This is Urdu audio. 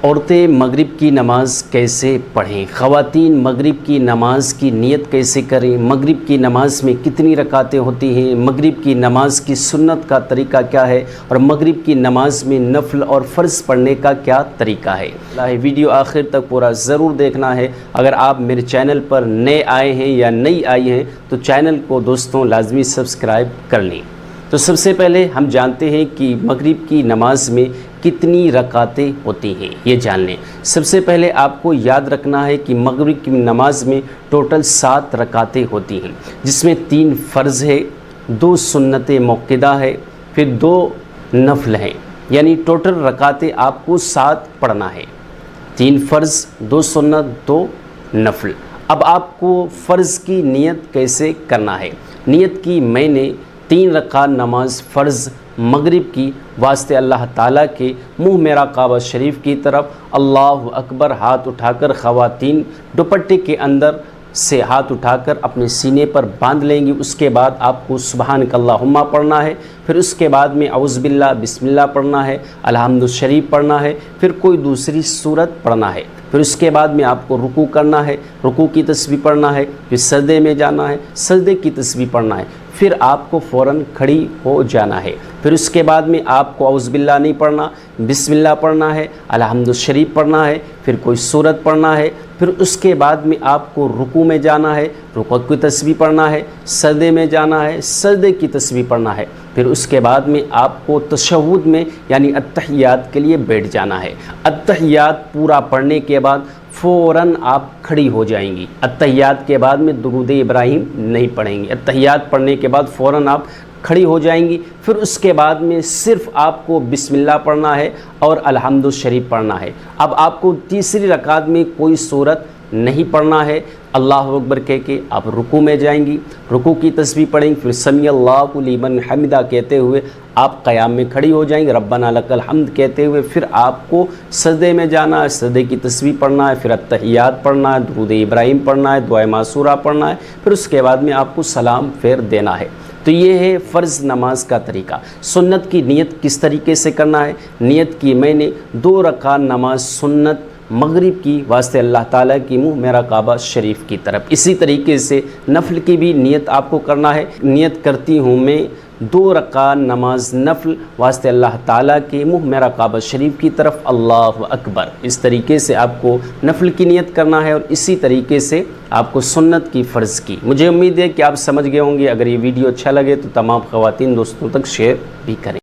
عورتیں مغرب کی نماز کیسے پڑھیں؟ خواتین مغرب کی نماز کی نیت کیسے کریں؟ مغرب کی نماز میں کتنی رکعتیں ہوتی ہیں؟ مغرب کی نماز کی سنت کا طریقہ کیا ہے؟ اور مغرب کی نماز میں نفل اور فرض پڑھنے کا کیا طریقہ ہے؟ ویڈیو آخر تک پورا ضرور دیکھنا ہے۔ اگر آپ میرے چینل پر نئے آئے ہیں یا نئی آئی ہیں تو چینل کو دوستوں لازمی سبسکرائب کر لیں۔ تو سب سے پہلے ہم جانتے ہیں کہ مغرب کی نماز میں کتنی رکعتیں ہوتی ہیں، یہ جان لیں۔ سب سے پہلے آپ کو یاد رکھنا ہے کہ مغرب کی نماز میں ٹوٹل 7 رکعتیں ہوتی ہیں، جس میں 3 فرض ہے، 2 سنت موقدہ ہے، پھر 2 نفل ہیں، یعنی ٹوٹل رکعتیں آپ کو 7 پڑھنا ہے، 3 فرض، 2 سنت، 2 نفل۔ اب آپ کو فرض کی نیت کیسے کرنا ہے؟ نیت کی میں نے 3 رکعت نماز فرض مغرب کی واسطے اللہ تعالیٰ کے منہ میرا کعبہ شریف کی طرف اللہ اکبر ہاتھ اٹھا کر، خواتین دوپٹے کے اندر سے ہاتھ اٹھا کر اپنے سینے پر باندھ لیں گی۔ اس کے بعد آپ کو سبحانک اللہم پڑھنا ہے، پھر اس کے بعد میں اعوذ باللہ بسم اللہ پڑھنا ہے، الحمد شریف پڑھنا ہے، پھر کوئی دوسری سورت پڑھنا ہے، پھر اس کے بعد میں آپ کو رکوع کرنا ہے، رکوع کی تسبیح پڑھنا ہے، پھر سجدے میں جانا ہے، سجدے کی تسبیح پڑھنا ہے، پھر آپ کو فوراً کھڑی ہو جانا ہے۔ پھر اس کے بعد میں آپ کو اعوذ باللہ نہیں پڑھنا، بسم اللہ پڑھنا ہے، الحمد شریف پڑھنا ہے، پھر کوئی سورت پڑھنا ہے، پھر اس کے بعد میں آپ کو رکوع میں جانا ہے، رکوع کی تسبیح پڑھنا ہے، سجدے میں جانا ہے، سجدے کی تسبیح پڑھنا ہے، پھر اس کے بعد میں آپ کو تشہد میں یعنی التحیات کے لیے بیٹھ جانا ہے۔ التحیات پورا پڑھنے کے بعد فوراً آپ کھڑی ہو جائیں گی۔ التحیات کے بعد میں درود ابراہیم نہیں پڑھیں گی، التحیات پڑھنے کے بعد فوراً آپ کھڑی ہو جائیں گی۔ پھر اس کے بعد میں صرف آپ کو بسم اللہ پڑھنا ہے اور الحمد شریف پڑھنا ہے۔ اب آپ کو تیسری رکعت میں کوئی سورت نہیں پڑھنا ہے، اللہ اکبر کہہ کے آپ رکوع میں جائیں گی، رکوع کی تسبیح پڑھیں گی، پھر سمیع اللہ لمن حمدہ کہتے ہوئے آپ قیام میں کھڑی ہو جائیں گے، ربنا لک الحمد کہتے ہوئے پھر آپ کو سجدے میں جانا ہے، سجدے کی تسبیح پڑھنا ہے، پھر التحیات پڑھنا ہے، درود ابراہیم پڑھنا ہے، دعائے معصورہ پڑھنا ہے، پھر اس کے بعد میں آپ کو سلام پھیر دینا ہے۔ تو یہ ہے فرض نماز کا طریقہ۔ سنت کی نیت کس طریقے سے کرنا ہے؟ نیت کی میں نے 2 رکعت نماز سنت مغرب کی واسطے اللہ تعالیٰ کی منہ میرا کعبہ شریف کی طرف۔ اسی طریقے سے نفل کی بھی نیت آپ کو کرنا ہے۔ نیت کرتی ہوں میں 2 رکعت نماز نفل واسطے اللہ تعالیٰ کے منہ میرا کعبہ شریف کی طرف، اللہ اکبر۔ اس طریقے سے آپ کو نفل کی نیت کرنا ہے اور اسی طریقے سے آپ کو سنت کی فرض کی۔ مجھے امید ہے کہ آپ سمجھ گئے ہوں گے۔ اگر یہ ویڈیو اچھا لگے تو تمام خواتین دوستوں تک شیئر بھی کریں۔